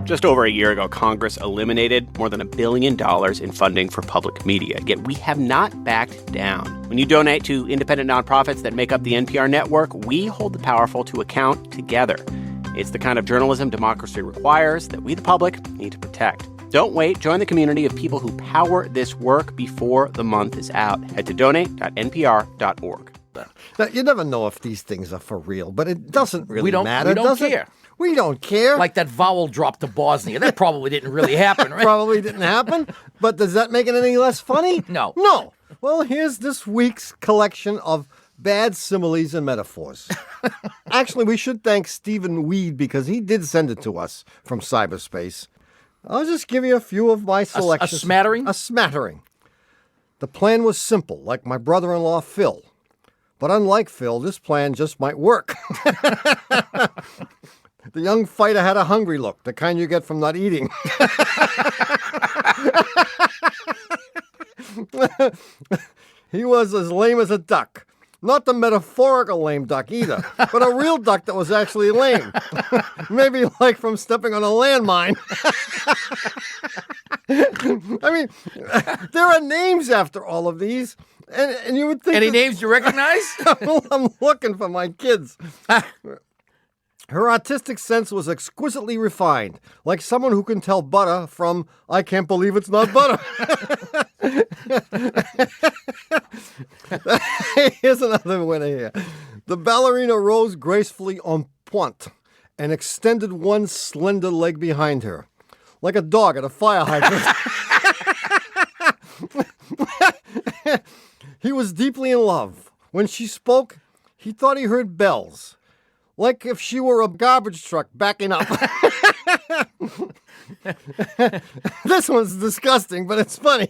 Just over a year ago, Congress eliminated more than $1 billion in funding for public media, yet we have not backed down. When you donate to independent nonprofits that make up the NPR network, we hold the powerful to account together. It's the kind of journalism democracy requires that we, the public, need to protect. Don't wait. Join the community of people who power this work before the month is out. Head to donate.npr.org. Now, you never know if these things are for real, but it doesn't really matter. We don't care. We don't care. Like that vowel drop to Bosnia. That probably didn't really happen, right? Probably didn't happen, but does that make it any less funny? No. No. Well, here's this week's collection of bad similes and metaphors. Actually, we should thank Stephen Weed because he did send it to us from cyberspace. I'll just give you a few of my selections. A smattering? A smattering. The plan was simple, like my brother-in-law, Phil. But unlike Phil, this plan just might work. The young fighter had a hungry look, the kind you get from not eating. He was as lame as a duck. Not the metaphorical lame duck either, but a real duck that was actually lame. Maybe like from stepping on a landmine. I mean, there are names after all of these. And you would think... Any names you recognize? I'm looking for my kids. Her artistic sense was exquisitely refined, like someone who can tell butter from, I can't believe it's not butter. Here's another winner here. The ballerina rose gracefully en pointe and extended one slender leg behind her, like a dog at a fire hydrant. He was deeply in love. When she spoke, he thought he heard bells. Like if she were a garbage truck backing up. This one's disgusting, but it's funny.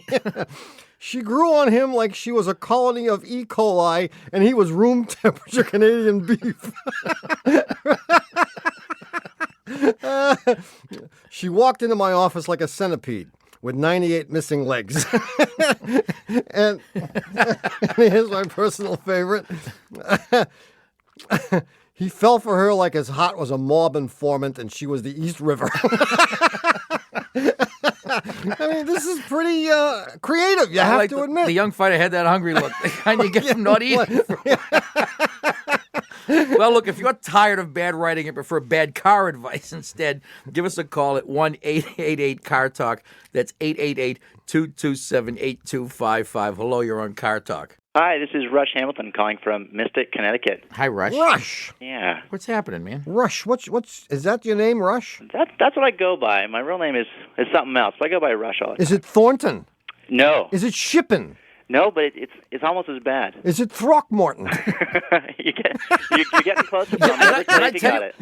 She grew on him like she was a colony of E. coli and he was room temperature Canadian beef. She walked into my office like a centipede with 98 missing legs. And here's my personal favorite. He fell for her like his heart was a mob informant and she was the East River. I mean, this is pretty creative, you have to admit. The young fighter had that hungry look. The kind you get from not eating. Well, look, if you're tired of bad writing and prefer bad car advice instead, give us a call at 1-888-CAR-TALK. That's 888-227-8255. Hello, you're on Car Talk. Hi, this is Rush Hamilton calling from Mystic, Connecticut. Hi, Rush. Rush. Yeah. What's happening, man? Rush. What's is that your name, Rush? That's what I go by. My real name is something else, but I go by Rush all the time. Is it Thornton? No. Is it Shippen? No, but it's almost as bad. Is it Throckmorton? You're getting closer.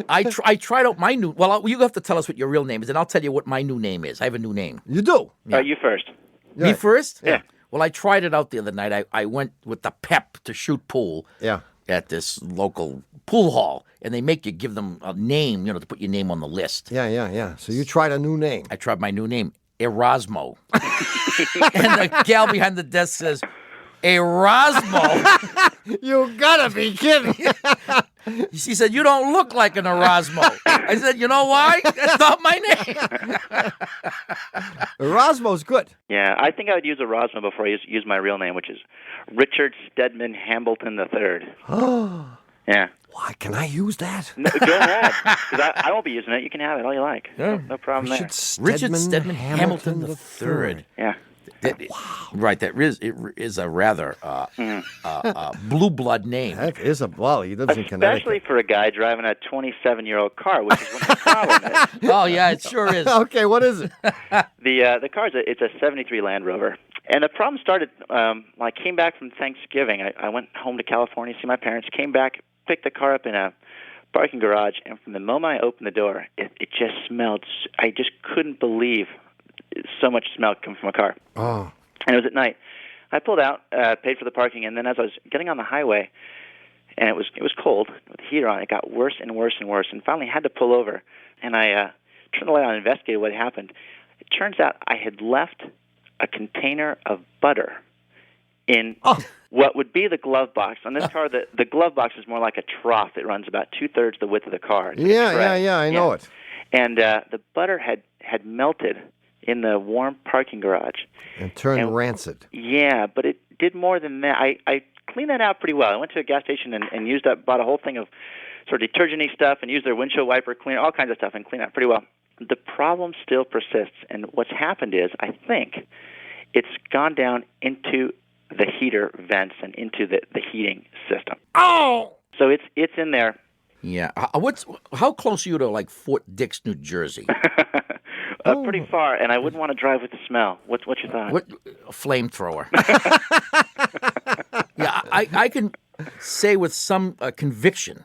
I tried out my new... Well, you have to tell us what your real name is, and I'll tell you what my new name is. I have a new name. You do? Yeah. You first. Yeah. Me first? Yeah. Well, I tried it out the other night. I went with the pep to shoot pool at this local pool hall, and they make you give them a name, to put your name on the list. Yeah. So you tried a new name. I tried my new name, Erasmo. And the gal behind the desk says, Erasmo? You gotta be kidding. She said, you don't look like an Erasmo. I said, you know why? That's not my name. Erasmo's good. Yeah, I think I would use Erasmo before I use my real name, which is Richard Stedman Hambleton III. Yeah. Why, can I use that? No, go ahead, because I won't be using it. You can have it all you like. Yeah. No problem there. Richard Stedman Hamilton III. Yeah. Wow. Right, that is a rather blue blood name. That is a he lives in Connecticut. Especially for a guy driving a 27-year-old car, which is what the problem is. Oh, yeah, it sure is. Okay, what is it? The car it's a 73 Land Rover. And the problem started when I came back from Thanksgiving. I went home to California to see my parents, came back, picked the car up in a parking garage, and from the moment I opened the door, it just smelled. I just couldn't believe so much smell coming from a car. Oh. And it was at night. I pulled out, paid for the parking, and then as I was getting on the highway, and it was cold with the heater on, it got worse and worse and worse, and finally had to pull over. And I turned the light on and investigated what happened. It turns out I had left a container of butter in what would be the glove box. On this car, the glove box is more like a trough. It runs about 2/3 the width of the car. Yeah, I know it. and the butter had melted in the warm parking garage. And turned rancid. Yeah, but it did more than that. I cleaned that out pretty well. I went to a gas station and used up, bought a whole thing of sort of detergent-y stuff and used their windshield wiper cleaner, all kinds of stuff, and cleaned that pretty well. The problem still persists, and what's happened is, I think, it's gone down into the heater vents and into the heating system. Oh! So it's in there. Yeah. How close are you to, like, Fort Dix, New Jersey? Pretty far, and I wouldn't want to drive with the smell. What's your thought? A flamethrower. Yeah, I can say with some conviction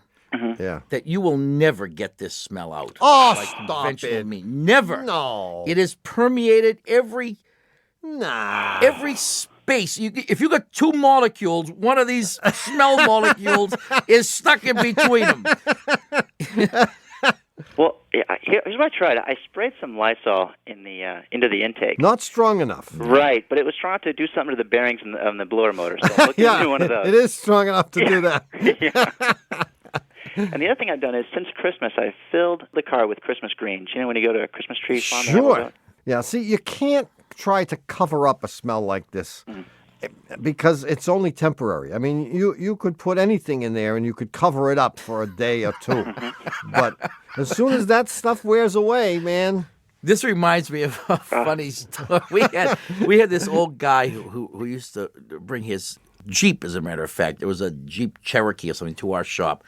that you will never get this smell out. Oh, like stop conventional it. meat. Never. No. It has permeated every Nah. space. If you got two molecules, one of these smell molecules is stuck in between them. Well, here's what I tried. I sprayed some Lysol into the intake. Not strong enough. Right, but it was strong to do something to the bearings on the blower motor. So I'm looking to do one of those. It is strong enough to do that. Yeah. And the other thing I've done is, since Christmas, I've filled the car with Christmas greens. You know when you go to a Christmas tree farm? Sure. Yeah, see, you can't try to cover up a smell like this because it's only temporary. I mean, you could put anything in there and you could cover it up for a day or two. But as soon as that stuff wears away, man. This reminds me of a funny story. We had this old guy who used to bring his Jeep, as a matter of fact. It was a Jeep Cherokee or something to our shop.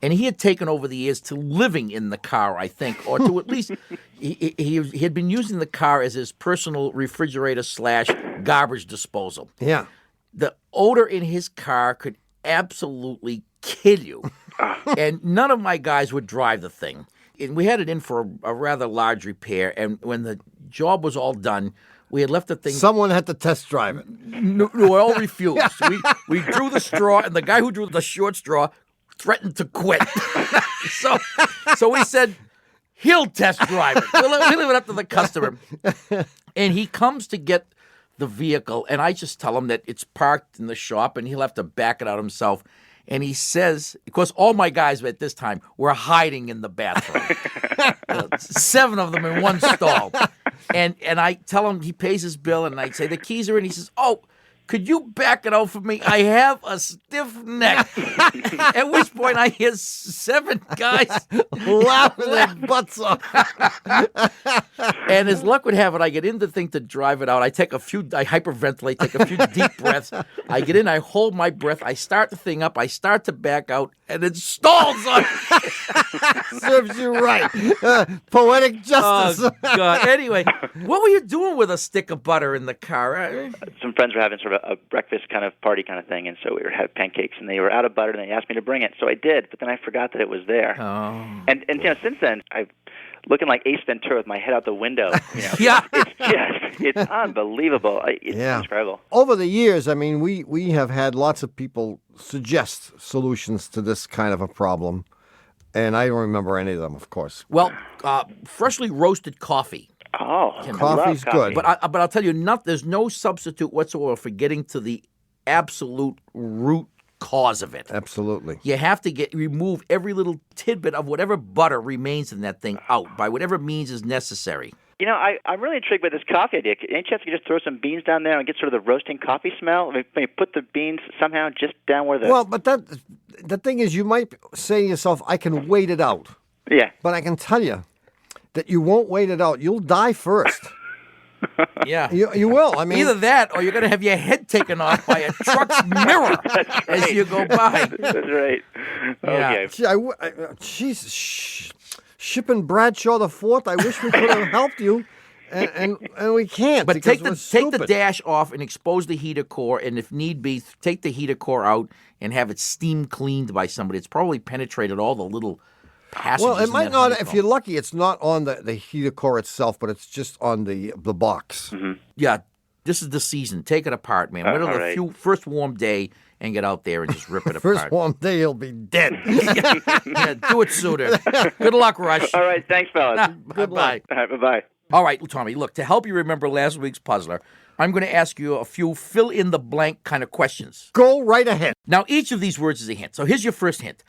And he had taken over the years to living in the car, I think, or to at least he had been using the car as his personal refrigerator / garbage disposal. Yeah. The odor in his car could absolutely kill you. And none of my guys would drive the thing. And we had it in for a rather large repair. And when the job was all done, we had left the thing. Someone had to test drive it. No, we all refused. We drew the straw, and the guy who drew the short straw threatened to quit. So we said, he'll test drive it. We'll leave it up to the customer. And he comes to get the vehicle, and I just tell him that it's parked in the shop, and he'll have to back it out himself. And he says, of course, all my guys at this time were hiding in the bathroom. 7 of them in one stall. And I tell him, he pays his bill, and I say, the keys are in. He says, oh, could you back it out for me? I have a stiff neck. At which point I hear 7 guys Laughing their butts off. And as luck would have it, I get in the thing to drive it out. I hyperventilate, take a few deep breaths. I get in, I hold my breath, I start the thing up, I start to back out, and it stalls on me. Serves you right. Poetic justice. Oh, God. Anyway, what were you doing with a stick of butter in the car? Some friends were having sort of a breakfast kind of party kind of thing, and so we had pancakes, and they were out of butter, and they asked me to bring it, so I did, but then I forgot that it was there. Oh. And since then, I've looking like Ace Ventura with my head out the window. Yeah. It's unbelievable. It's indescribable. Over the years, I mean, we have had lots of people suggest solutions to this kind of a problem, and I don't remember any of them, of course. Well, freshly roasted coffee. Oh, coffee's good. But I'll tell you, there's no substitute whatsoever for getting to the absolute root cause of it. Absolutely. You have to remove every little tidbit of whatever butter remains in that thing out by whatever means is necessary. You know, I'm really intrigued by this coffee idea. Any chance you could just throw some beans down there and get sort of the roasting coffee smell? I mean, maybe put the beans somehow just down where the... Well, but the thing is, you might say to yourself, I can wait it out. Yeah. But I can tell you that you won't wait it out. You'll die first. Yeah. You will. I mean, either that or you're going to have your head taken off by a truck's mirror as you go by. That's right. Okay. Jeez, shipping Bradshaw the Fourth. I wish we could have helped you, and we can't. But take the stupid. dash off and expose the heater core, and if need be, take the heater core out and have it steam cleaned by somebody. It's probably penetrated all the little passages. Well, it in might that not. honeycomb. If you're lucky, it's not on the heater core itself, but it's just on the box. Mm-hmm. Yeah, this is the season. Take it apart, man. Wait till all right. first warm day and get out there and just rip it apart. First warm day, he'll be dead. Yeah, do it sooner. Good luck, Rush. All right. Thanks, fellas. Bye-bye. All right. Bye-bye. All right, Tommy, look, to help you remember last week's puzzler, I'm going to ask you a few fill-in-the-blank kind of questions. Go right ahead. Now, each of these words is a hint. So here's your first hint.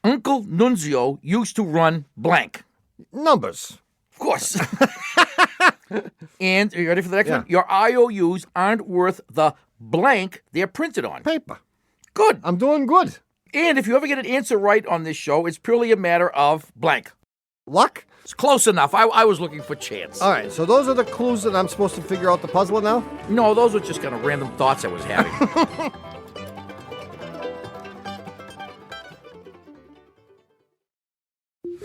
Uncle Nunzio used to run blank. Numbers. Of course. And are you ready for the next Yeah. one? Your IOUs aren't worth the blank they're printed on. Paper. Good. I'm doing good. And if you ever get an answer right on this show, it's purely a matter of blank. Luck? It's close enough. I was looking for chance. All right, so those are the clues that I'm supposed to figure out the puzzle now? No, those were just kind of random thoughts I was having.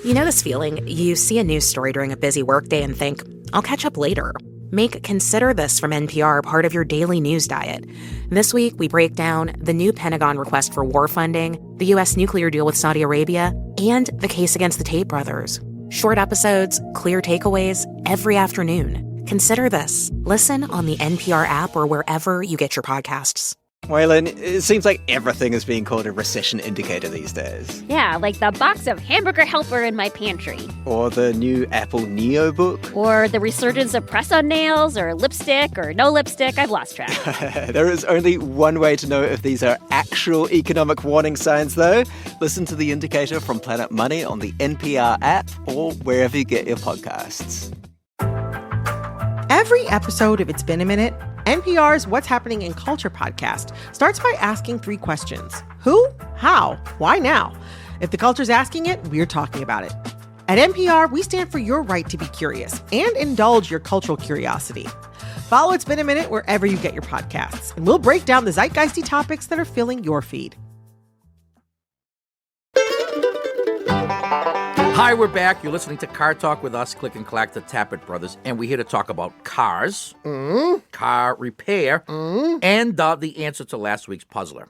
You know this feeling? You see a news story during a busy workday and think, I'll catch up later. Make Consider This from NPR part of your daily news diet. This week, we break down the new Pentagon request for war funding, the U.S. nuclear deal with Saudi Arabia, and the case against the Tate brothers. Short episodes, clear takeaways, every afternoon. Consider This. Listen on the NPR app or wherever you get your podcasts. Waylon, it seems like everything is being called a recession indicator these days. Yeah, like the box of hamburger helper in my pantry. Or the new Apple Neo book. Or the resurgence of press-on nails, or lipstick, or no lipstick. I've lost track. There is only one way to know if these are actual economic warning signs, though. Listen to The Indicator from Planet Money on the NPR app or wherever you get your podcasts. Every episode of It's Been a Minute, NPR's What's Happening in Culture podcast starts by asking 3 questions. Who? How? Why now? If the culture's asking it, we're talking about it. At NPR, we stand for your right to be curious and indulge your cultural curiosity. Follow It's Been a Minute wherever you get your podcasts, and we'll break down the zeitgeisty topics that are filling your feed. Hi, we're back. You're listening to Car Talk with us, Click and Clack, the Tappet Brothers, and we're here to talk about cars, car repair, and the answer to last week's puzzler.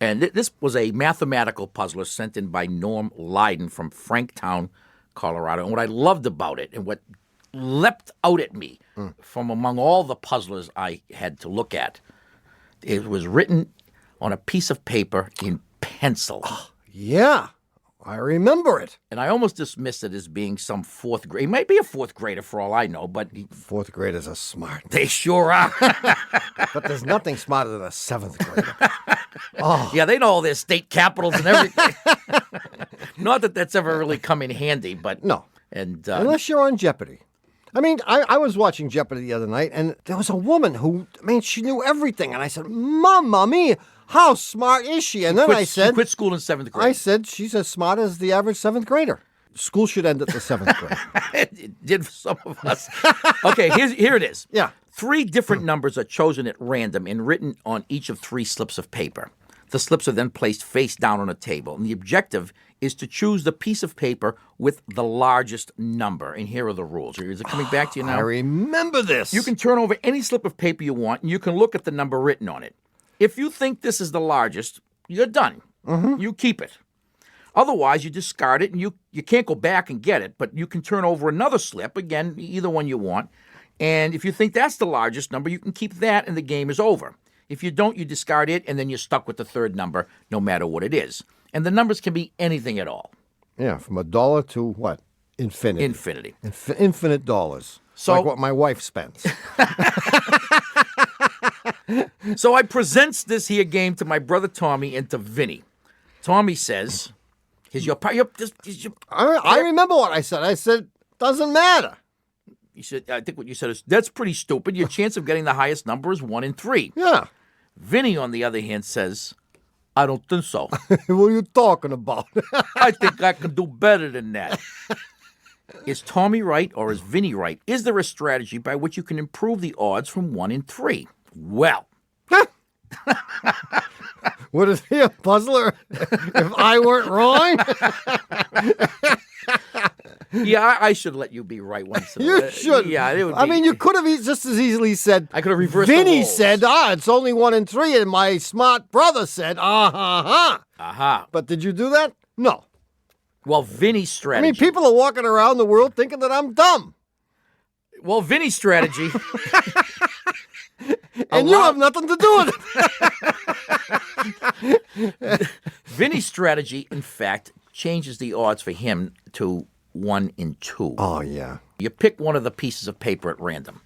And this was a mathematical puzzler sent in by Norm Lydon from Franktown, Colorado. And what I loved about it and what leapt out at me from among all the puzzlers I had to look at, it was written on a piece of paper in pencil. Yeah, I remember it. And I almost dismissed it as being some 4th grade. He might be a 4th grader for all I know, but 4th graders are smart. they sure are. But there's nothing smarter than a 7th grader. Yeah, they know all their state capitals and everything. Not that that's ever really come in handy, but No. And Unless you're on Jeopardy. I mean, I was watching Jeopardy the other night, and there was a woman who, she knew everything. And I said, Mamma mia, how smart is she? And then I said, she quit school in 7th grade. I said, she's as smart as the average 7th grader. School should end at the 7th grade. It did for some of us. Okay, here it is. Yeah. 3 different numbers are chosen at random and written on each of 3 slips of paper. The slips are then placed face down on a table, and the objective is to choose the piece of paper with the largest number. And here are the rules. Is it coming back to you now? I remember this. You can turn over any slip of paper you want, and you can look at the number written on it. If you think this is the largest, you're done. You keep it. Otherwise, you discard it, and you can't go back and get it, but you can turn over another slip, again, either one you want. And if you think that's the largest number, you can keep that, and the game is over. If you don't, you discard it, and then you're stuck with the 3rd number, no matter what it is. And the numbers can be anything at all. Yeah, from $1 to what? Infinity. Infinity. Infinite dollars. So- like what my wife spends. So I presents this here game to my brother Tommy and to Vinny. Tommy says, here's your I remember what I said. I said, doesn't matter. You said, I think what you said is, that's pretty stupid. Your chance of getting the highest number is 1 in 3. Yeah. Vinny, on the other hand, says, I don't think so. What are you talking about? I think I can do better than that. Is Tommy right or is Vinny right? Is there a strategy by which you can improve the odds from 1 in 3? Well, Would it be a puzzler if I weren't wrong? yeah, I should let you be right once in a while. You should. Yeah, it would be. I mean, you could have just as easily said. I could have reversed the Vinny roles. said, it's only 1 in 3, and my smart brother said, Aha. But did you do that? No. Well, Vinny's I strategy. mean, people are walking around the world thinking that I'm dumb, Well, Vinny's strategy. and you have nothing to do with it. Vinny's strategy, in fact, changes the odds for him to 1 in 2. Oh, yeah. You pick one of the pieces of paper at random.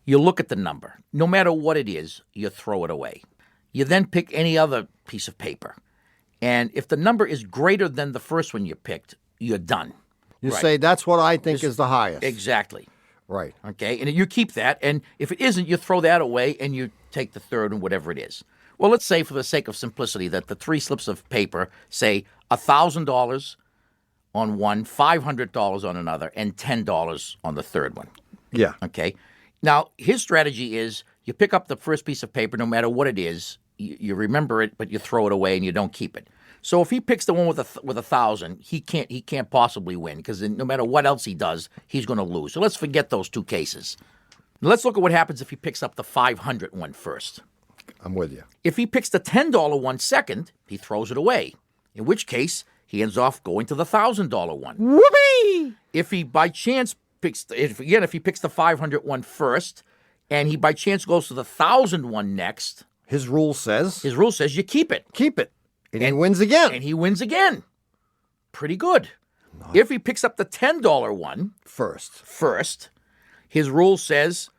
You look at the number. No matter what it is, you throw it away. You then pick any other piece of paper. And if the number is greater than the first one you picked, you're done. You Right. say that's what I think is the highest. Exactly. Right. Okay, and you keep that, and if it isn't, you throw that away and you take the third and whatever it is. Well, let's say for the sake of simplicity that the 3 slips of paper say $1,000 on one, $500 on another, and $10 on the third one. Yeah. Okay. Now, his strategy is you pick up the first piece of paper, no matter what it is, you remember it, but you throw it away and you don't keep it. So if he picks the one with $1,000, he can't possibly win because no matter what else he does, he's going to lose. So let's forget those two cases. Now let's look at what happens if he picks up the $500 one first. I'm with you. If he picks the $10 one second, he throws it away. In which case, he ends off going to the $1,000 one. Whoopee! If he by chance picks, if he picks the $500 one first, and he by chance goes to the $1,000 one next, His rule says you keep it. keep it. And he wins again. And he wins again. Pretty good. If he picks up the $10 one first, his rule says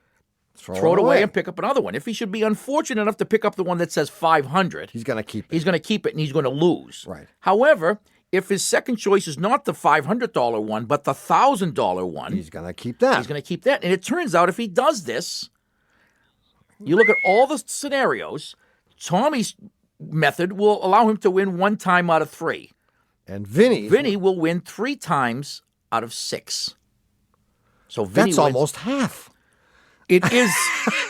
throw it away and pick up another one. If he should be unfortunate enough to pick up the one that says 500, He's going to keep it. he's going to keep it and he's going to lose. Right. However, if his second choice is not the $500 one, but the $1,000 one, He's going to keep that. he's going to keep that. And it turns out if he does this, you look at all the scenarios, Tommy's method will allow him to win 1 time out of 3. And Vinny will win 3 times out of 6. So Vinny that's wins. almost half. It is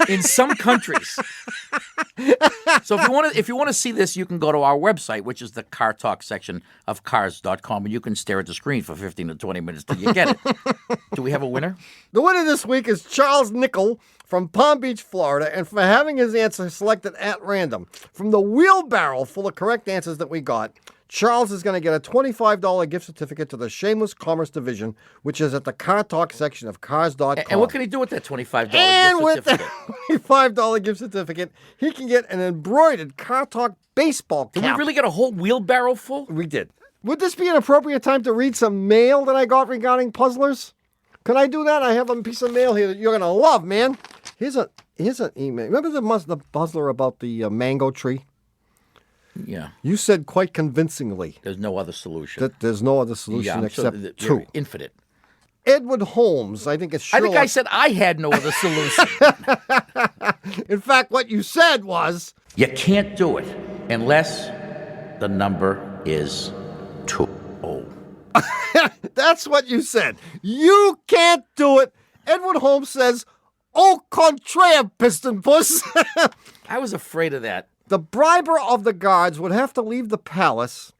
in some countries. So if you want to see this, you can go to our website, which is the Car Talk section of cars.com, and you can stare at the screen for 15 to 20 minutes till you get it. Do we have a winner? The winner this week is Charles Nickel from Palm Beach, Florida, and for having his answer selected at random. From the wheelbarrow full of correct answers that we got, Charles is going to get a $25 gift certificate to the Shameless Commerce Division, which is at the Car Talk section of cars.com. And what can he do with that $25 And gift with the certificate? $25 gift certificate, he can get an embroidered Car Talk baseball cap. Did we really get a whole wheelbarrow full? We did. Would this be an appropriate time to read some mail that I got regarding puzzlers? Can I do that? I have a piece of mail here that you're going to love, man. Here's an email. Remember the puzzler about the mango tree? Yeah. You said quite convincingly There's no other solution. that there's no other solution except you're 2. infinite. Edward Holmes, I think it's Sherlock. I think I said I had no other solution. In fact, what you said was... You can't do it unless the number is 2. Oh. That's what you said. You can't do it. Edward Holmes says, au contraire, piston puss. I was afraid of that. The briber of the guards would have to leave the palace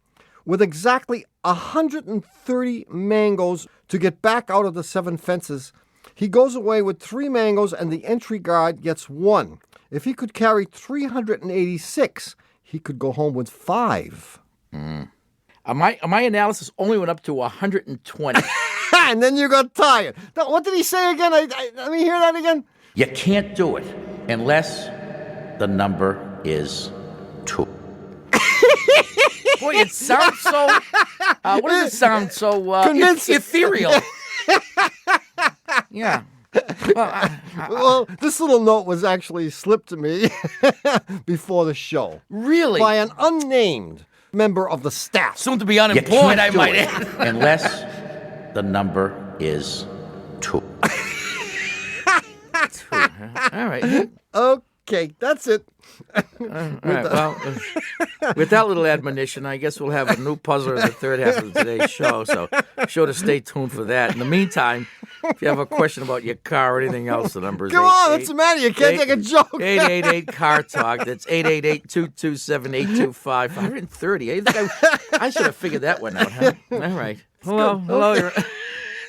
with exactly 130 mangoes to get back out of the 7 fences. He goes away with 3 mangoes and the entry guard gets 1. If he could carry 386, he could go home with 5. My analysis only went up to 120. And then you got tired. Now, what did he say again? Let me hear that again. You can't do it unless the number is 2. Boy, it sounds so... what does it sound so... Convincing. Ethereal. Yeah. Well, this little note was actually slipped to me before the show. Really? By an unnamed member of the staff. Soon to be unemployed, I might add. Unless the number is 2. 2, huh? All right. Okay, that's it. All right. Well, with that little admonition, I guess we'll have a new puzzler in the third half of today's show. So be sure to stay tuned for that. In the meantime, if you have a question about your car or anything else, the number is Come on, what's the matter? You can't take a joke. 888-CAR-TALK. That's 888-227-825. 130. I should have figured that one out, huh? All right. Hello.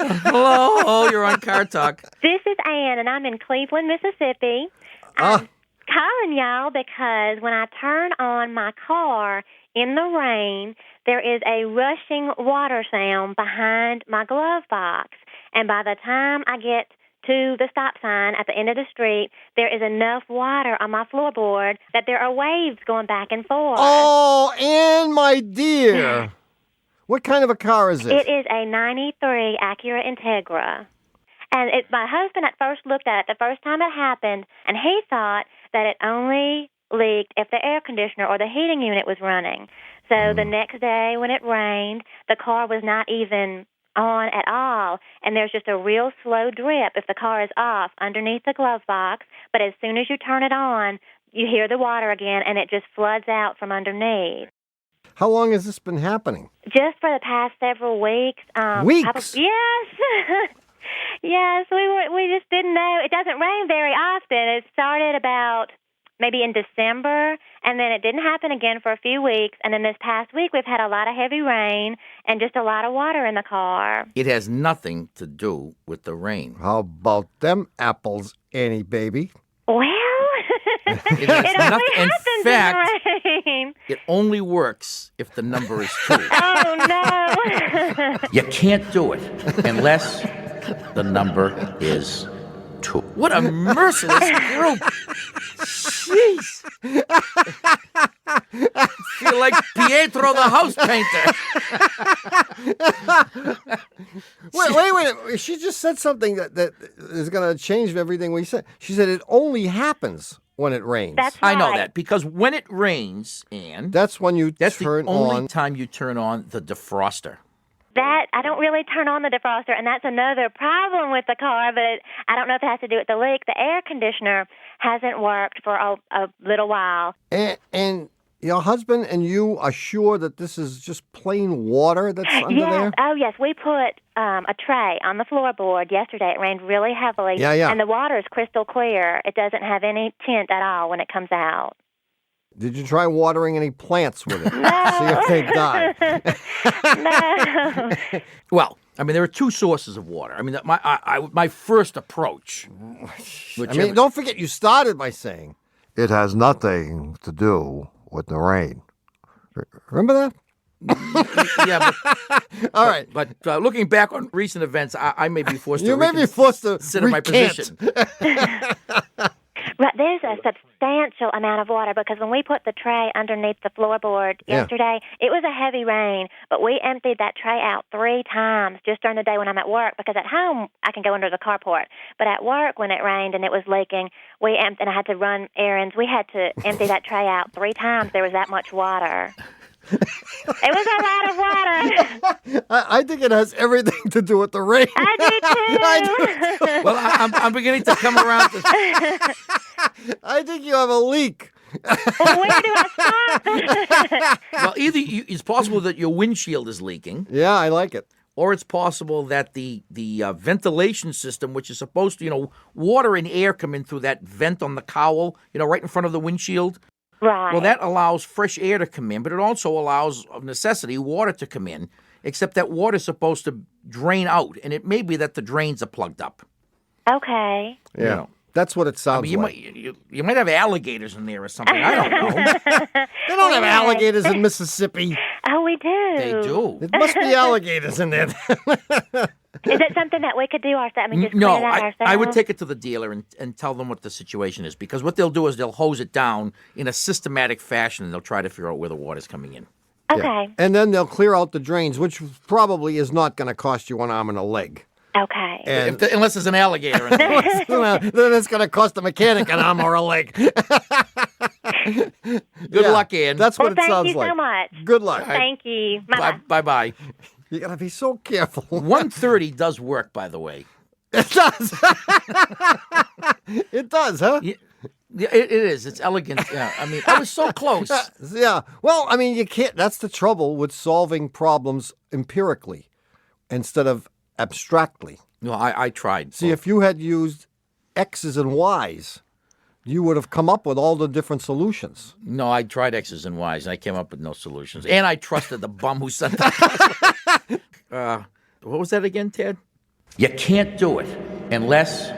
Hello, you're on Car Talk. This is Ann, and I'm in Cleveland, Mississippi. I'm calling y'all because when I turn on my car in the rain, there is a rushing water sound behind my glove box. And by the time I get to the stop sign at the end of the street, there is enough water on my floorboard that there are waves going back and forth. Oh, Ann, my dear. What kind of a car is it? It is a 93 Acura Integra. And my husband at first looked at it the first time it happened, and he thought that it only leaked if the air conditioner or the heating unit was running. So the next day when it rained, the car was not even on at all, and there's just a real slow drip if the car is off underneath the glove box, but as soon as you turn it on, you hear the water again, and it just floods out from underneath. How long has this been happening? Just for the past several weeks. Weeks? Yes. Yes, we just didn't know. It doesn't rain very often. It started about maybe in December, and then it didn't happen again for a few weeks. And then this past week, we've had a lot of heavy rain and just a lot of water in the car. It has nothing to do with the rain. How about them apples, Annie baby? Well, It has it nothing. only In happens fact, in rain. it only works if the number is 2. Oh, no. You can't do it unless the number is 2. What a merciless group. Jeez. I feel like Pietro the house painter. Wait. She just said something that is going to change everything we said. She said it only happens when it rains. That's right. I know that because when it rains, Ann, That's when you that's turn the only on. time you turn on the defroster. That I don't really turn on the defroster, and that's another problem with the car, but I don't know if it has to do with the leak. The air conditioner hasn't worked for a little while. And your husband and you are sure that this is just plain water that's under Yes. there? Oh, yes. We put a tray on the floorboard yesterday. It rained really heavily. Yeah. And the water is crystal clear. It doesn't have any tint at all when it comes out. Did you try watering any plants with it? No. See if they die. No. Well, I mean, there are 2 sources of water. I mean, my first approach. Don't forget, you started by saying, it has nothing to do with the rain. Remember that? Yeah, All right. but looking back on recent events, I may be forced You to may be forced to consider my recant. position. Right, there's a substantial amount of water because when we put the tray underneath the floorboard yesterday, it was a heavy rain, but we emptied that tray out 3 times just during the day when I'm at work because at home I can go under the carport. But at work when it rained and it was leaking, and I had to run errands, we had to empty that tray out 3 times. There was that much water. It was a lot of water. I think it has everything to do with the rain. I do too. Well, I'm beginning to come around to... I think you have a leak. Well, where do I start? Well, either it's possible that your windshield is leaking, Yeah, I like it. or it's possible that the ventilation system, which is supposed to, water and air come in through that vent on the cowl, right in front of the windshield. Right. Well, that allows fresh air to come in, but it also allows, of necessity, water to come in, except that water's supposed to drain out, and it may be that the drains are plugged up. Okay. Yeah. That's what it sounds You like. you might have alligators in there or something. I don't know. They don't have alligators in Mississippi. Oh, we do. They do. It must be alligators in there. Is it something that we could do ourselves? I mean, just No, clean it out ourselves? I would take it to the dealer and tell them what the situation is, because what they'll do is they'll hose it down in a systematic fashion, and they'll try to figure out where the water's coming in. Okay. And then they'll clear out the drains, which probably is not going to cost you an arm and a leg. Okay. And Unless there's an alligator in there. then it's going to cost the mechanic an arm or a leg. Good luck, Ann. That's what Well, it sounds thank you like. so much. Good luck. Thank you. Bye-bye. Bye-bye. You got to be so careful. 130 does work, by the way. It does. It does, huh? Yeah, it is. It's elegant. Yeah. I mean, I was so close. Yeah. Well, I mean, you can't. That's the trouble with solving problems empirically instead of abstractly. No, I tried. See, if you had used X's and Y's, you would have come up with all the different solutions. No, I tried X's and Y's, and I came up with no solutions. And I trusted the bum who sent that. What was that again, Ted? You can't do it unless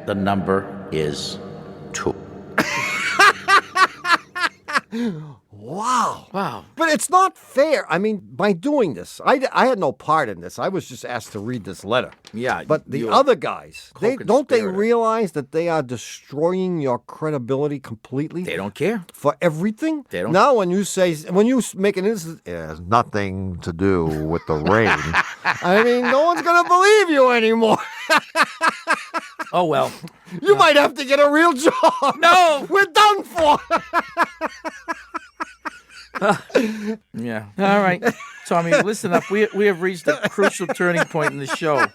the number is 2. Wow. Wow. But it's not fair. I mean, by doing this, I had no part in this. I was just asked to read this letter. Yeah. But the you're other guys, don't they co-conspirator. realize that they are destroying your credibility completely? They don't care. For everything? They don't. Now, when you make an instance, it has nothing to do with the rain. I mean, no one's going to believe you anymore. Oh, well. You might have to get a real job. No. We're done for. Yeah. All right. Tommy, listen up. We have reached a crucial turning point in the show.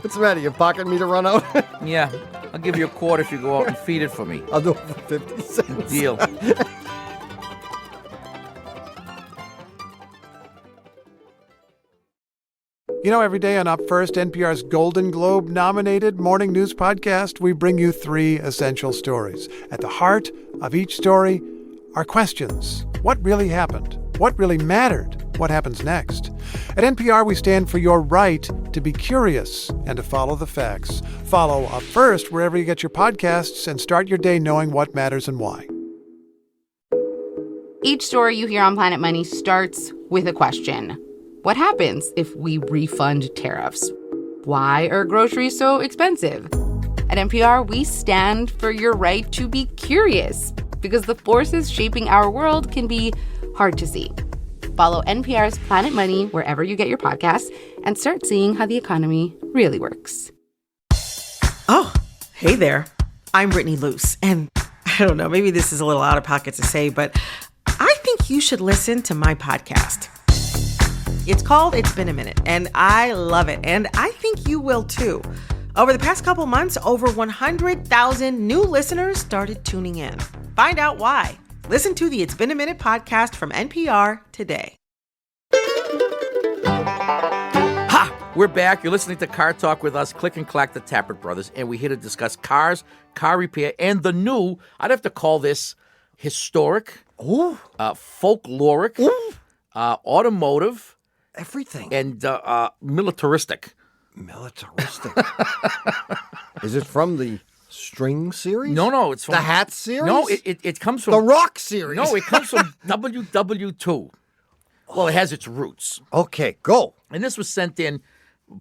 What's the matter? You pocketing me to run out? Yeah, I'll give you a quarter if you go out and feed it for me. I'll do it for 50 cents. Deal. You know, every day on Up First, NPR's Golden Globe-nominated morning news podcast, we bring you 3 essential stories. At the heart of each story are questions. What really happened? What really mattered? What happens next? At NPR, we stand for your right to be curious and to follow the facts. Follow Up First wherever you get your podcasts and start your day knowing what matters and why. Each story you hear on Planet Money starts with a question. What happens if we refund tariffs? Why are groceries so expensive? At NPR, we stand for your right to be curious because the forces shaping our world can be hard to see. Follow NPR's Planet Money wherever you get your podcasts and start seeing how the economy really works. Oh, hey there. I'm Brittany Luce, and I don't know, maybe this is a little out of pocket to say, but I think you should listen to my podcast. It's called It's Been a Minute, and I love it, and I think you will too. Over the past couple months, over 100,000 new listeners started tuning in. Find out why. Listen to the It's Been a Minute podcast from NPR today. Ha! We're back. You're listening to Car Talk with us, Click and Clack, the Tappert Brothers, and we're here to discuss cars, car repair, and the new, I'd have to call this historic, folkloric, automotive, Everything. and militaristic. Militaristic. Is it from the String series? No, it's from the Hat series? No, it comes from the Rock series. No, it comes from WW2. Well, it has its roots. Okay, go. And this was sent in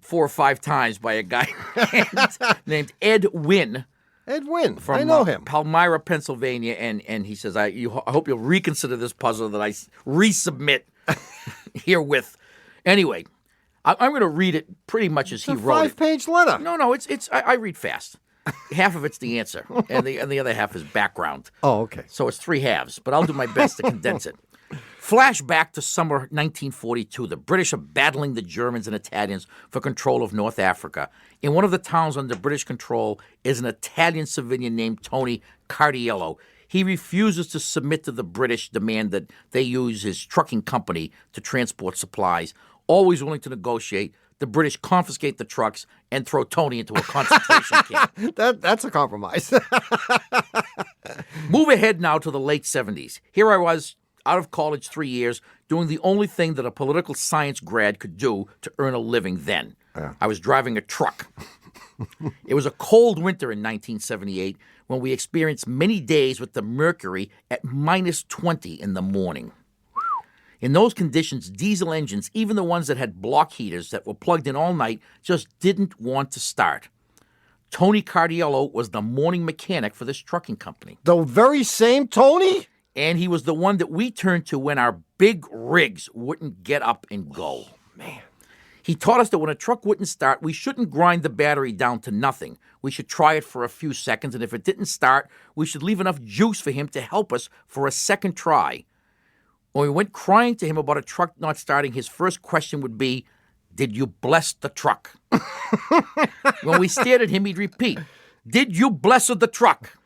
4 or 5 times by a guy named Ed Wynn. Ed Wynn, From I know him. Palmyra, Pennsylvania, and he says, I hope you'll reconsider this puzzle that I resubmit herewith. Anyway, I'm going to read it pretty much as he wrote it. 5-page letter. No, it's I read fast. Half of it's the answer, and the other half is background. Oh, okay. So it's 3 halves, but I'll do my best to condense it. Flashback to summer 1942. The British are battling the Germans and Italians for control of North Africa. In one of the towns under British control is an Italian civilian named Tony Cardiello. He refuses to submit to the British demand that they use his trucking company to transport supplies. Always willing to negotiate, the British confiscate the trucks and throw Tony into a concentration camp. That's a compromise. Move ahead now to the late 70s. Here I was, out of college 3 years, doing the only thing that a political science grad could do to earn a living then. Yeah. I was driving a truck. It was a cold winter in 1978 when we experienced many days with the mercury at -20 in the morning. In those conditions, diesel engines, even the ones that had block heaters that were plugged in all night, just didn't want to start. Tony Cardiello was the morning mechanic for this trucking company. The very same Tony? And he was the one that we turned to when our big rigs wouldn't get up and go. Oh, man. He taught us that when a truck wouldn't start, we shouldn't grind the battery down to nothing. We should try it for a few seconds, and if it didn't start, we should leave enough juice for him to help us for a second try. When we went crying to him about a truck not starting, his first question would be, "Did you bless the truck?" When we stared at him, he'd repeat, "Did you bless the truck?"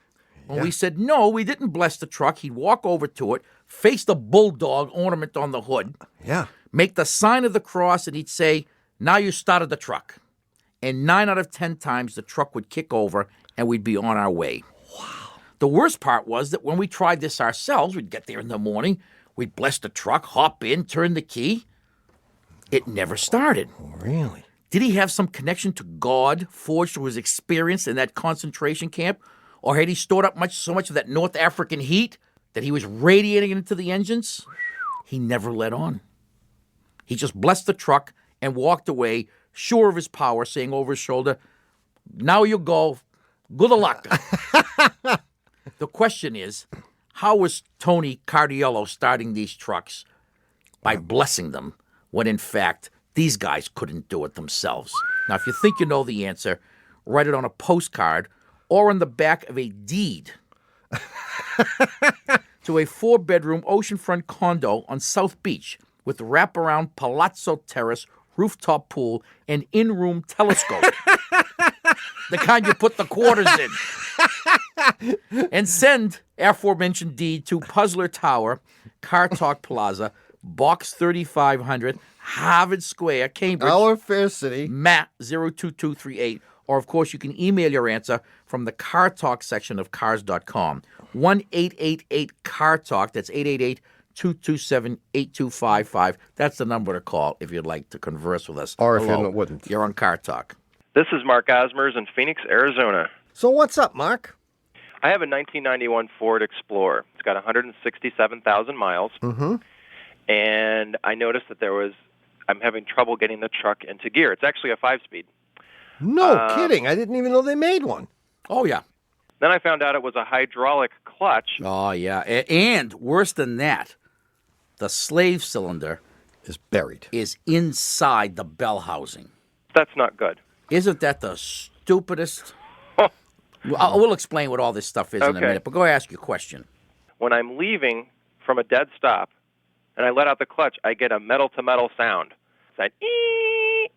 When we said, "No, we didn't bless the truck," he'd walk over to it, face the bulldog ornament on the hood, make the sign of the cross, and he'd say, "Now you started the truck." And 9 out of 10 times, the truck would kick over, and we'd be on our way. Wow. The worst part was that when we tried this ourselves, we'd get there in the morning, we'd bless the truck, hop in, turn the key. It never started. Oh, really? Did he have some connection to God forged through his experience in that concentration camp? Or had he stored up so much of that North African heat that he was radiating into the engines? He never let on. He just blessed the truck and walked away, sure of his power, saying over his shoulder, "Now you go. Good luck." The question is, how was Tony Cardiello starting these trucks? By blessing them, when in fact, these guys couldn't do it themselves. Now, if you think you know the answer, write it on a postcard or on the back of a deed. to a 4-bedroom oceanfront condo on South Beach with wraparound palazzo terrace, rooftop pool, and in-room telescope. The kind you put the quarters in. And send aforementioned deed to Puzzler Tower, Car Talk Plaza, Box 3500, Harvard Square, Cambridge. Our fair city. Matt 02238. Or, of course, you can email your answer from the Car Talk section of cars.com. 1-888-CAR-TALK. That's 888-227-8255. That's the number to call if you'd like to converse with us. Or if Hello. you wouldn't. You're on Car Talk. This is Mark Osmers in Phoenix, Arizona. So what's up, Mark? I have a 1991 Ford Explorer. It's got 167,000 miles. Mm-hmm. And I noticed that I'm having trouble getting the truck into gear. It's actually a 5-speed. No kidding. I didn't even know they made one. Oh, yeah. Then I found out it was a hydraulic clutch. Oh, yeah. And worse than that, the slave cylinder is buried. Is inside the bell housing. That's not good. Isn't that the stupidest? We'll explain what all this stuff is in a minute, but go ask your question. When I'm leaving from a dead stop and I let out the clutch, I get a metal-to-metal sound. It's like, ee.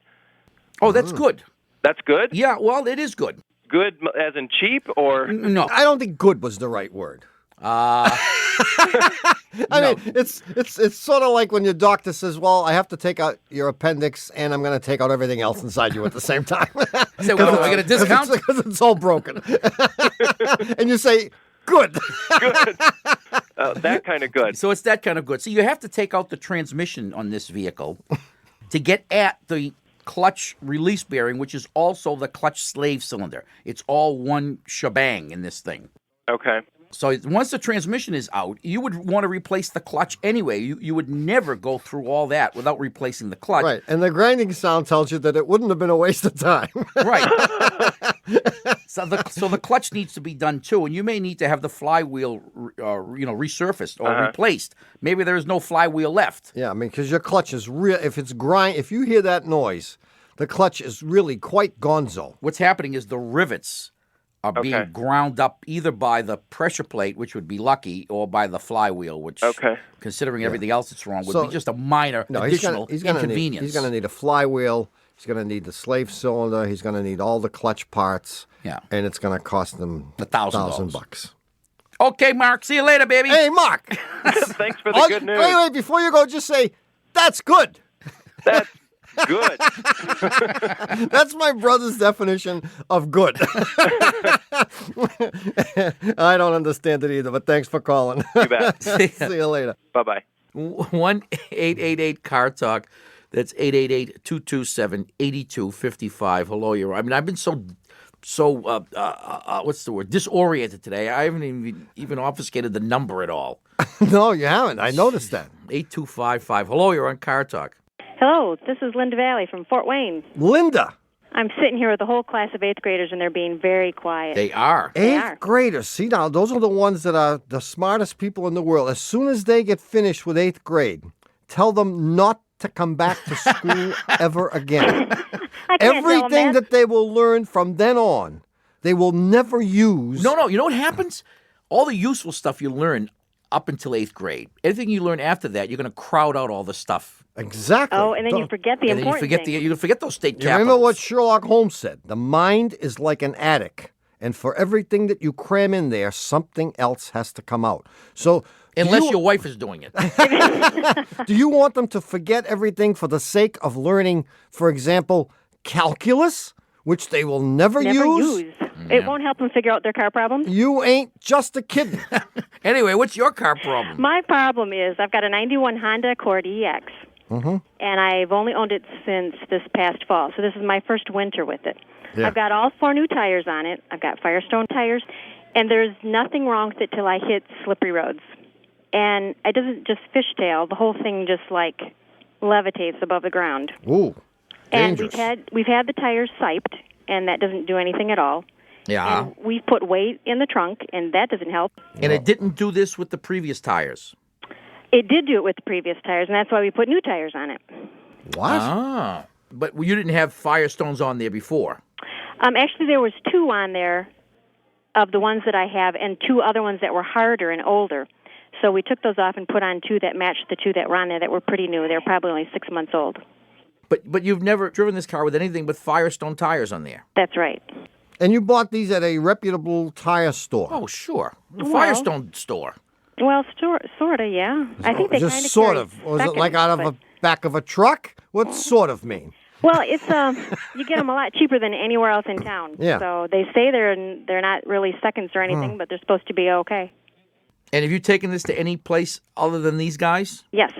Oh, that's good. That's good? Yeah, well, it is good. Good as in cheap, or? No. I don't think good was the right word. I mean, it's sort of like when your doctor says, well, I have to take out your appendix and I'm going to take out everything else inside you at the same time. So, what, do I get a discount? Because it's all broken. And you say, good. Good. That kind of good. So it's that kind of good. So you have to take out the transmission on this vehicle to get at the clutch release bearing, which is also the clutch slave cylinder. It's all one shebang in this thing. Okay. So once the transmission is out, you would want to replace the clutch anyway. You would never go through all that without replacing the clutch. Right, and the grinding sound tells you that it wouldn't have been a waste of time. Right. So the clutch needs to be done too, and you may need to have the flywheel, resurfaced or replaced. Maybe there is no flywheel left. Yeah, I mean, because your clutch is real. If you hear that noise, the clutch is really quite gonzo. What's happening is the rivets are being ground up either by the pressure plate, which would be lucky, or by the flywheel, which, considering everything else that's wrong, would be just a minor additional inconvenience. He's going to need a flywheel. He's going to need the slave cylinder. He's going to need all the clutch parts. Yeah. And it's going to cost them $1,000. Okay, Mark. See you later, baby. Hey, Mark. Thanks for the good news. Wait, before you go, just say, that's good. That's good. That's my brother's definition of good. I don't understand it either, but thanks for calling. You bet. See you later. Bye-bye. 1-888-CAR-TALK. That's 888-227-8255. Hello, you're. I mean, I've been so what's the word? Disoriented today. I haven't even obfuscated the number at all. No, you haven't. I noticed that. 8255. Hello, you're on Car Talk. Hello, this is Linda Valley from Fort Wayne. Linda. I'm sitting here with a whole class of 8th graders, and they're being very quiet. They are. Eighth graders. See, now, those are the ones that are the smartest people in the world. As soon as they get finished with 8th grade, tell them not to come back to school ever again. Everything that they will learn from then on, they will never use. No, you know what happens? All the useful stuff you learn up until 8th grade. Anything you learn after that, you're going to crowd out all the stuff. Exactly. Oh, and then you forget the important things. You forget those state capitals. Remember what Sherlock Holmes said? The mind is like an attic, and for everything that you cram in there, something else has to come out. So, unless your wife is doing it. Do you want them to forget everything for the sake of learning, for example, calculus, which they will never use? It won't help them figure out their car problem. You ain't just a kid. Anyway, what's your car problem? My problem is I've got a 91 Honda Accord EX, and I've only owned it since this past fall, so this is my first winter with it. Yeah. I've got all 4 new tires on it. I've got Firestone tires, and there's nothing wrong with it till I hit slippery roads. And it doesn't just fishtail. The whole thing just, levitates above the ground. Ooh, dangerous. And we've had the tires siped, and that doesn't do anything at all. Yeah. And we've put weight in the trunk, and that doesn't help. And it didn't do this with the previous tires. It did do it with the previous tires, and that's why we put new tires on it. What? Ah. But you didn't have Firestones on there before. Actually, there was 2 on there of the ones that I have, and 2 other ones that were harder and older. So we took those off and put on 2 that matched the 2 that were on there that were pretty new. They were probably only 6 months old. But you've never driven this car with anything but Firestone tires on there. That's right. And you bought these at a reputable tire store. Oh, sure. The Well, Firestone store. Well, sort of, yeah. I think they kind Just of sort of. Was it seconds, like out of but- a back of a truck? What sort of mean? Well, it's you get them a lot cheaper than anywhere else in town. Yeah. So they say they're not really seconds or anything, but they're supposed to be okay. And have you taken this to any place other than these guys? Yes.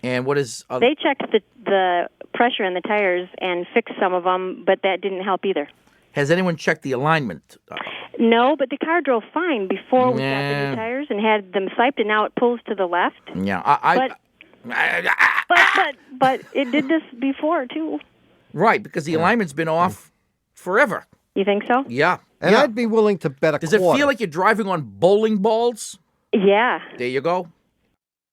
And what is... They checked the pressure in the tires and fixed some of them, but that didn't help either. Has anyone checked the alignment? No, but the car drove fine before we got the Nah. new tires and had them swiped, and now it pulls to the left. Yeah, But it did this before, too. Right, because the alignment's been off forever. You think so? Yeah. And yeah. I'd be willing to bet a Does it quarter. feel like you're driving on bowling balls? Yeah, There you go.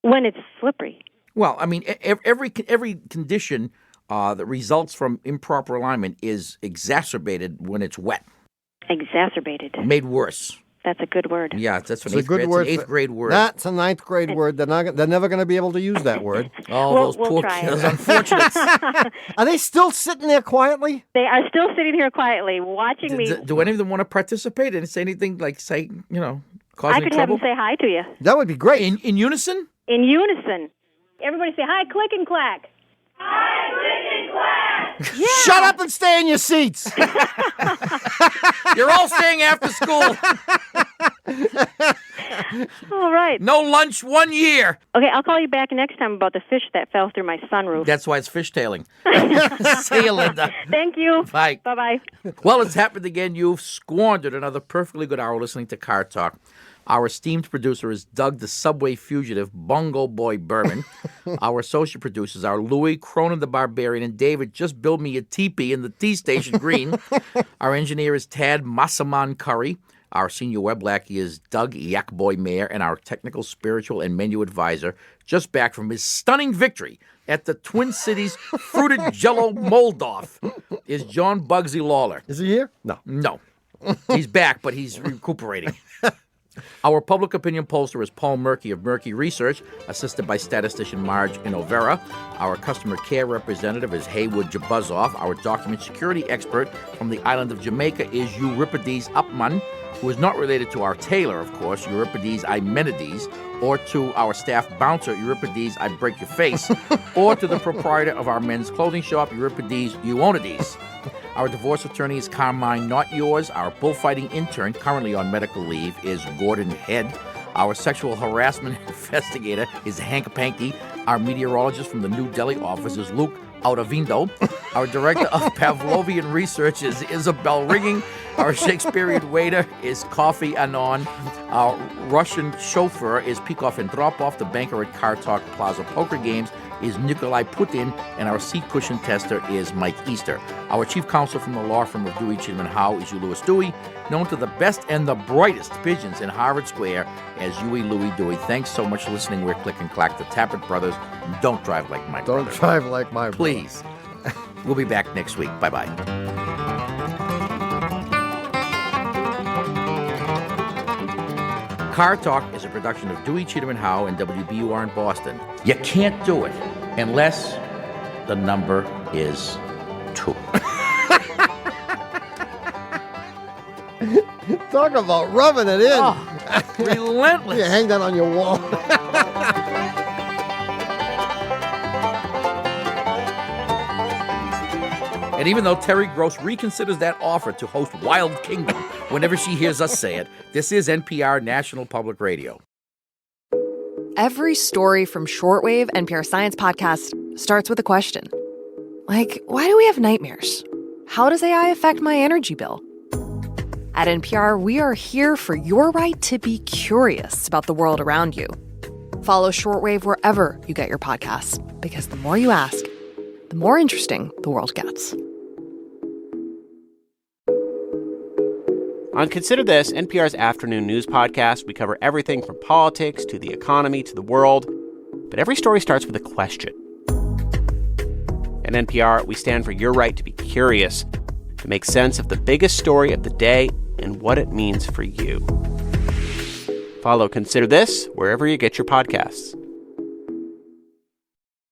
when it's slippery. Well, I mean, every condition that results from improper alignment is exacerbated when it's wet. Exacerbated. Made worse. That's a good word. Yeah, that's It's an a good word. eighth grade word. That's a 9th grade word. They're never going to be able to use that word. Oh, We'll- those we'll poor try it. kids, unfortunates. Are they still sitting there quietly? They are still sitting here quietly watching me. Do any of them want to participate and say anything like, cause I any could have trouble? them say hi to you. That would be great. In unison? In unison. Everybody say hi, Click and Clack. Shut up and stay in your seats. You're all staying after school. All right. No lunch 1 year. Okay, I'll call you back next time about the fish that fell through my sunroof. That's why it's fishtailing. See you, Linda. Thank you. Bye. Bye-bye. Well, it's happened again. You've squandered another perfectly good hour listening to Car Talk. Our esteemed producer is Doug the Subway Fugitive, Bungo Boy Berman. Our associate producers are Louis, Cronin the Barbarian, and David, just build me a teepee in the tea station green. Our engineer is Tad Massaman Curry. Our senior web lackey is Doug Yakboy Mayer, and our technical, spiritual, and menu advisor, just back from his stunning victory at the Twin Cities Fruited Jello Mold-Off, is John Bugsy Lawler. Is he here? No. No. He's back, but he's recuperating. Our public opinion pollster is Paul Murky of Murky Research, assisted by statistician Marge Inovera. Our customer care representative is Haywood Jabuzoff. Our document security expert from the island of Jamaica is Euripides Upman, who is not related to our tailor, of course, Euripides Imenides, or to our staff bouncer, Euripides I Break Your Face, or to the proprietor of our men's clothing shop, Euripides Euonides. Our divorce attorney is Carmine Not Yours. Our bullfighting intern, currently on medical leave, is Gordon Head. Our sexual harassment investigator is Hank Pankey. Our meteorologist from the New Delhi office is Luke Autavindo. Our director of Pavlovian research is Isabel Rigging. Our Shakespearean waiter is Coffee Anon. Our Russian chauffeur is Peikoff and Dropoff. The banker at Car Talk Plaza Poker Games is Nikolai Putin, and our seat cushion tester is Mike Easter. Our chief counsel from the law firm of Dewey, Chitman Howe is Louis Dewey, known to the best and the brightest pigeons in Harvard Square as Huey Louie Dewey. Thanks so much for listening. We're Click and Clack, the Tappet Brothers. Don't drive like my brother. Don't drive like my brother. Please. We'll be back next week. Bye-bye. Car Talk is a production of Dewey, Cheatham & Howe and WBUR in Boston. You can't do it unless the number is 2. Talk about rubbing it in. Oh, relentless. You hang that on your wall. And even though Terry Gross reconsiders that offer to host Wild Kingdom whenever she hears us say it, this is NPR National Public Radio. Every story from Shortwave NPR Science Podcast starts with a question. Like, why do we have nightmares? How does AI affect my energy bill? At NPR, we are here for your right to be curious about the world around you. Follow Shortwave wherever you get your podcasts, because the more you ask, the more interesting the world gets. On Consider This, NPR's afternoon news podcast, we cover everything from politics to the economy to the world. But every story starts with a question. At NPR, we stand for your right to be curious, to make sense of the biggest story of the day and what it means for you. Follow Consider This wherever you get your podcasts.